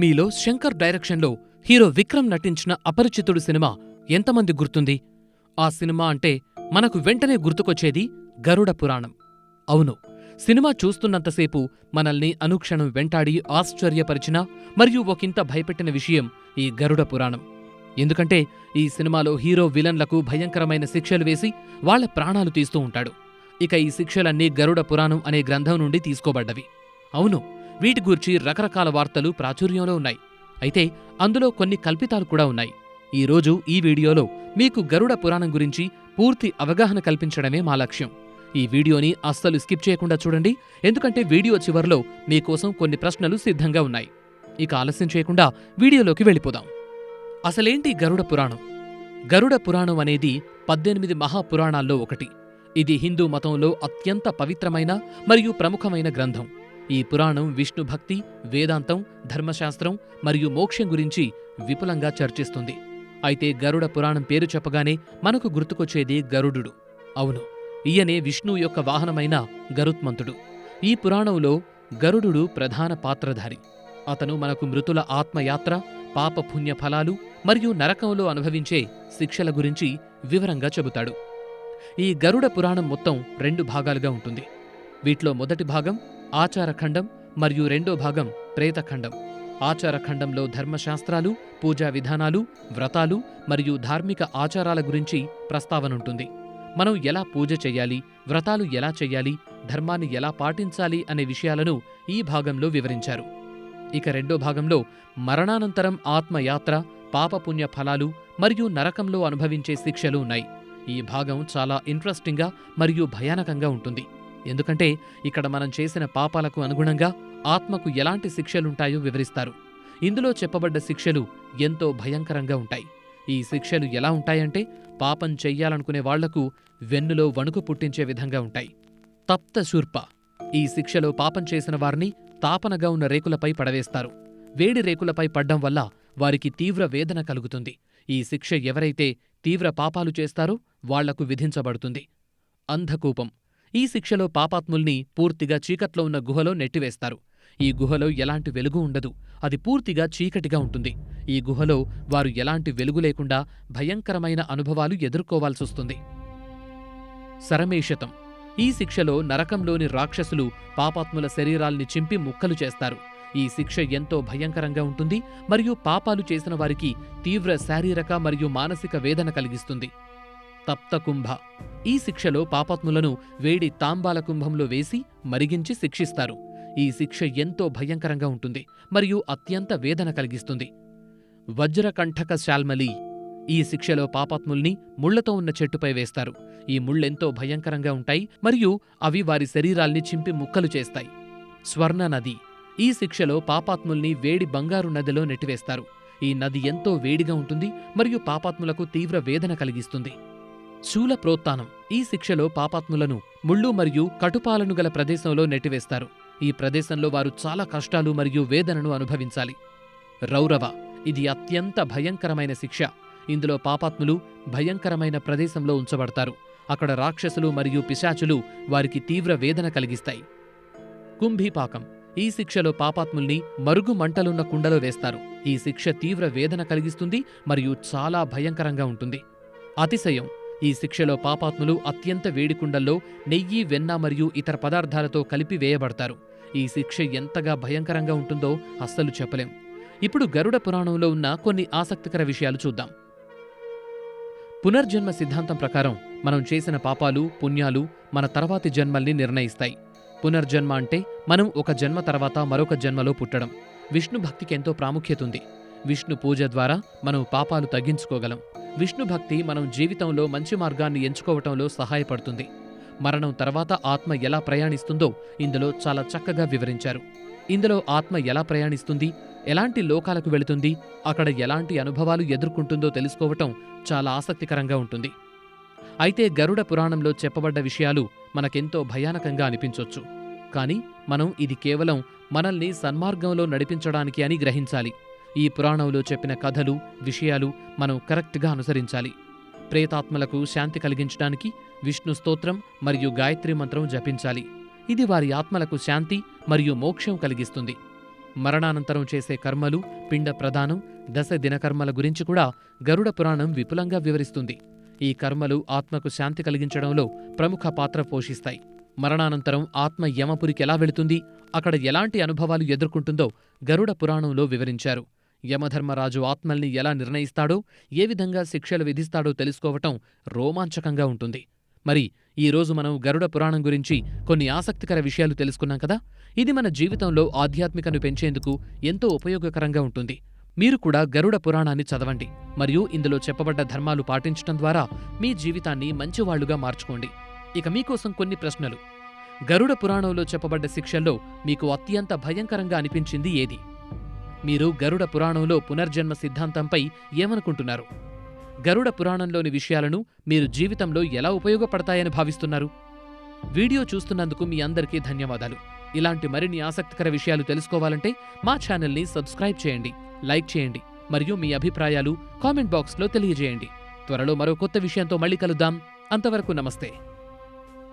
మీలో శంకర్ డైరెక్షన్లో హీరో విక్రమ్ నటించిన అపరిచితుడు సినిమా ఎంతమంది గుర్తుంది? ఆ సినిమా అంటే మనకు వెంటనే గుర్తుకొచ్చేది గరుడ పురాణం. అవును, సినిమా చూస్తున్నంతసేపు మనల్ని అనుక్షణం వెంటాడి ఆశ్చర్యపరిచిన మరియు ఒకంత భయపెట్టిన విషయం ఈ గరుడ పురాణం. ఎందుకంటే ఈ సినిమాలో హీరో విలన్లకు భయంకరమైన శిక్షలు వేసి వాళ్ల ప్రాణాలు తీస్తూ ఉంటాడు. ఇక ఈ శిక్షలన్నీ గరుడ పురాణం అనే గ్రంథం నుండి తీసుకోబడ్డవి. అవును, వీటి గూర్చి రకరకాల వార్తలు ప్రాచుర్యంలో ఉన్నాయి. అయితే అందులో కొన్ని కల్పితాలు కూడా ఉన్నాయి. ఈరోజు ఈ వీడియోలో మీకు గరుడ పురాణం గురించి పూర్తి అవగాహన కల్పించడమే మా లక్ష్యం. ఈ వీడియోని అస్సలు స్కిప్ చేయకుండా చూడండి, ఎందుకంటే వీడియో చివర్లో మీకోసం కొన్ని ప్రశ్నలు సిద్ధంగా ఉన్నాయి. ఇక ఆలస్యం చేయకుండా వీడియోలోకి వెళ్ళిపోదాం. అసలేంటి గరుడ పురాణం? గరుడ పురాణం అనేది 18 మహాపురాణాల్లో ఒకటి. ఇది హిందూ మతంలో అత్యంత పవిత్రమైన మరియు ప్రముఖమైన గ్రంథం. ఈ పురాణం విష్ణు భక్తి, వేదాంతం, ధర్మశాస్త్రం మరియు మోక్షం గురించి విపులంగా చర్చిస్తుంది. అయితే గరుడ పురాణం పేరు చెప్పగానే మనకు గుర్తుకొచ్చేది గరుడు. అవును, ఈయనే విష్ణువు యొక్క వాహనమైన గరుత్మంతుడు. ఈ పురాణంలో గరుడు ప్రధాన పాత్రధారి. అతను మనకు మృతుల ఆత్మయాత్ర, పాపపుణ్య ఫలాలు మరియు నరకంలో అనుభవించే శిక్షల గురించి వివరంగా చెబుతాడు. ఈ గరుడ పురాణం మొత్తం 2 భాగాలుగా ఉంటుంది. వీటిలో మొదటి భాగం ఆచారఖండం మరియు రెండో భాగం ప్రేతఖండం. ఆచారఖండంలో ధర్మశాస్త్రాలు, పూజా విధానాలు, వ్రతాలు మరియు ధార్మిక ఆచారాల గురించి ప్రస్తావనుంటుంది. మనం ఎలా పూజ చెయ్యాలి, వ్రతాలు ఎలా చెయ్యాలి, ధర్మాన్ని ఎలా పాటించాలి అనే విషయాలను ఈ భాగంలో వివరించారు. ఇక రెండో భాగంలో మరణానంతరం ఆత్మయాత్ర, పాపపుణ్య ఫలాలు మరియు నరకంలో అనుభవించే శిక్షలు ఉన్నాయి. ఈ భాగం చాలా ఇంట్రెస్టింగ్గా మరియు భయానకంగా ఉంటుంది. ఎందుకంటే ఇక్కడ మనం చేసిన పాపాలకు అనుగుణంగా ఆత్మకు ఎలాంటి శిక్షలుంటాయో వివరిస్తారు. ఇందులో చెప్పబడ్డ శిక్షలు ఎంతో భయంకరంగా ఉంటాయి. ఈ శిక్షలు ఎలా ఉంటాయంటే పాపం చెయ్యాలనుకునే వాళ్లకు వెన్నులో వణుకు పుట్టించే విధంగా ఉంటాయి. తప్తశూర్ప. ఈ శిక్షలో పాపం చేసిన వారిని తాపనగా ఉన్న రేకులపై పడవేస్తారు. వేడి రేకులపై పడ్డం వల్ల వారికి తీవ్ర వేదన కలుగుతుంది. ఈ శిక్ష ఎవరైతే తీవ్ర పాపాలు చేస్తారో వాళ్లకు విధించబడుతుంది. అంధకూపం. ఈ శిక్షలో పాపాత్ముల్ని పూర్తిగా చీకట్లో ఉన్న గుహలో నెట్టివేస్తారు. ఈ గుహలో ఎలాంటి వెలుగు ఉండదు, అది పూర్తిగా చీకటిగా ఉంటుంది. ఈ గుహలో వారు ఎలాంటి వెలుగు లేకుండా భయంకరమైన అనుభవాలు ఎదుర్కోవాల్సొస్తుంది. శరమేషతం. ఈ శిక్షలో నరకంలోని రాక్షసులు పాపాత్ముల శరీరాల్ని చింపి ముక్కలు చేస్తారు. ఈ శిక్ష ఎంతో భయంకరంగా ఉంటుంది మరియు పాపాలు చేసిన వారికి తీవ్ర శారీరక మరియు మానసిక వేదన కలిగిస్తుంది. తప్తకుంభ. ఈ శిక్షలో పాపాత్ములను వేడి తాంబాల కుంభంలో వేసి మరిగించి శిక్షిస్తారు. ఈ శిక్ష ఎంతో భయంకరంగా ఉంటుంది మరియు అత్యంత వేదన కలిగిస్తుంది. వజ్రకంఠక శాల్మలి. ఈ శిక్షలో పాపాత్ముల్ని ముళ్లతో ఉన్న చెట్టుపై వేస్తారు. ఈ ముళ్ళెంతో భయంకరంగా ఉంటాయి మరియు అవి వారి శరీరాల్ని చింపి ముక్కలు చేస్తాయి. స్వర్ణ నది. ఈ శిక్షలో పాపాత్ముల్ని వేడి బంగారు నదిలో నెట్టివేస్తారు. ఈ నది ఎంతో వేడిగా ఉంటుంది మరియు పాపాత్ములకు తీవ్ర వేదన కలిగిస్తుంది. శూల ప్రోత్తానం. ఈ శిక్షలో పాపాత్ములను ముళ్ళు మరియు కటుపాలను గల ప్రదేశంలో నెట్టివేస్తారు. ఈ ప్రదేశంలో వారు చాలా కష్టాలు మరియు వేదనను అనుభవించాలి. రౌరవ. ఇది అత్యంత భయంకరమైన శిక్ష. ఇందులో పాపాత్ములు భయంకరమైన ప్రదేశంలో ఉంచబడతారు. అక్కడ రాక్షసులు మరియు పిశాచులు వారికి తీవ్ర వేదన కలిగిస్తాయి. కుంభీపాకం. ఈ శిక్షలో పాపాత్ముల్ని మరుగు మంటలున్న కుండలో వేస్తారు. ఈ శిక్ష తీవ్ర వేదన కలిగిస్తుంది మరియు చాలా భయంకరంగా ఉంటుంది. అతిశయం. ఈ శిక్షలో పాపాత్ములు అత్యంత వేడి కుండల్లో నెయ్యి, వెన్న మరియు ఇతర పదార్థాలతో కలిపి వేయబడతారు. ఈ శిక్ష ఎంతగా భయంకరంగా ఉంటుందో అస్సలు చెప్పలేం. ఇప్పుడు గరుడ పురాణంలో ఉన్న కొన్ని ఆసక్తికర విషయాలు చూద్దాం. పునర్జన్మ సిద్ధాంతం ప్రకారం మనం చేసిన పాపాలు, పుణ్యాలు మన తర్వాతి జన్మల్ని నిర్ణయిస్తాయి. పునర్జన్మ అంటే మనం ఒక జన్మ తర్వాత మరొక జన్మలో పుట్టడం. విష్ణు భక్తికి ఎంతో ప్రాముఖ్యత ఉంది. విష్ణు పూజ ద్వారా మనం పాపాలు తగ్గించుకోగలం. విష్ణు భక్తి మనం జీవితంలో మంచి మార్గాన్ని ఎంచుకోవటంలో సహాయపడుతుంది. మరణం తర్వాత ఆత్మ ఎలా ప్రయాణిస్తుందో ఇందులో చాలా చక్కగా వివరించారు. ఇందులో ఆత్మ ఎలా ప్రయాణిస్తుంది, ఎలాంటి లోకాలకు వెళుతుంది, అక్కడ ఎలాంటి అనుభవాలు ఎదుర్కొంటుందో తెలుసుకోవటం చాలా ఆసక్తికరంగా ఉంటుంది. అయితే గరుడ పురాణంలో చెప్పబడ్డ విషయాలు మనకెంతో భయానకంగా అనిపించొచ్చు. కాని మనం ఇది కేవలం మనల్ని సన్మార్గంలో నడిపించడానికి అని గ్రహించాలి. ఈ పురాణంలో చెప్పిన కథలు, విషయాలు మనం కరెక్ట్గా అనుసరించాలి. ప్రేతాత్మలకు శాంతి కలిగించడానికి విష్ణు స్తోత్రం మరియు గాయత్రి మంత్రం జపించాలి. ఇది వారి ఆత్మలకు శాంతి మరియు మోక్షం కలిగిస్తుంది. మరణానంతరం చేసే కర్మలు, పిండ ప్రదానం, దశ దినకర్మల గురించి కూడా గరుడ పురాణం విపులంగా వివరిస్తుంది. ఈ కర్మలు ఆత్మకు శాంతి కలిగించడంలో ప్రముఖ పాత్ర పోషిస్తాయి. మరణానంతరం ఆత్మ యమపురికి ఎలా వెళుతుంది, అక్కడ ఎలాంటి అనుభవాలు ఎదుర్కొంటుందో గరుడ పురాణంలో వివరించారు. యమధర్మరాజు ఆత్మల్ని ఎలా నిర్ణయిస్తాడో, ఏ విధంగా శిక్షలు విధిస్తాడో తెలుసుకోవటం రోమాంచకంగా ఉంటుంది. మరి ఈరోజు మనం గరుడ పురాణం గురించి కొన్ని ఆసక్తికర విషయాలు తెలుసుకున్నాం కదా. ఇది మన జీవితంలో ఆధ్యాత్మికను పెంచేందుకు ఎంతో ఉపయోగకరంగా ఉంటుంది. మీరు కూడా గరుడ పురాణాన్ని చదవండి మరియు ఇందులో చెప్పబడ్డ ధర్మాలు పాటించటం ద్వారా మీ జీవితాన్ని మంచివాళ్లుగా మార్చుకోండి. ఇక మీకోసం కొన్ని ప్రశ్నలు. గరుడ పురాణంలో చెప్పబడ్డ శిక్షల్లో మీకు అత్యంత భయంకరంగా అనిపించింది ఏది? మీరు గరుడ పురాణంలో పునర్జన్మ సిద్ధాంతంపై ఏమనుకుంటున్నారు? గరుడ పురాణంలోని విషయాలను మీరు జీవితంలో ఎలా ఉపయోగపడతాయని భావిస్తున్నారు? వీడియో చూస్తున్నందుకు మీ అందరికీ ధన్యవాదాలు. ఇలాంటి మరిన్ని ఆసక్తికర విషయాలు తెలుసుకోవాలంటే మా ఛానల్ని సబ్స్క్రైబ్ చేయండి, లైక్ చేయండి మరియు మీ అభిప్రాయాలు కామెంట్ బాక్స్లో తెలియజేయండి. త్వరలో మరో కొత్త విషయంతో మళ్ళీ కలుద్దాం. అంతవరకు నమస్తే.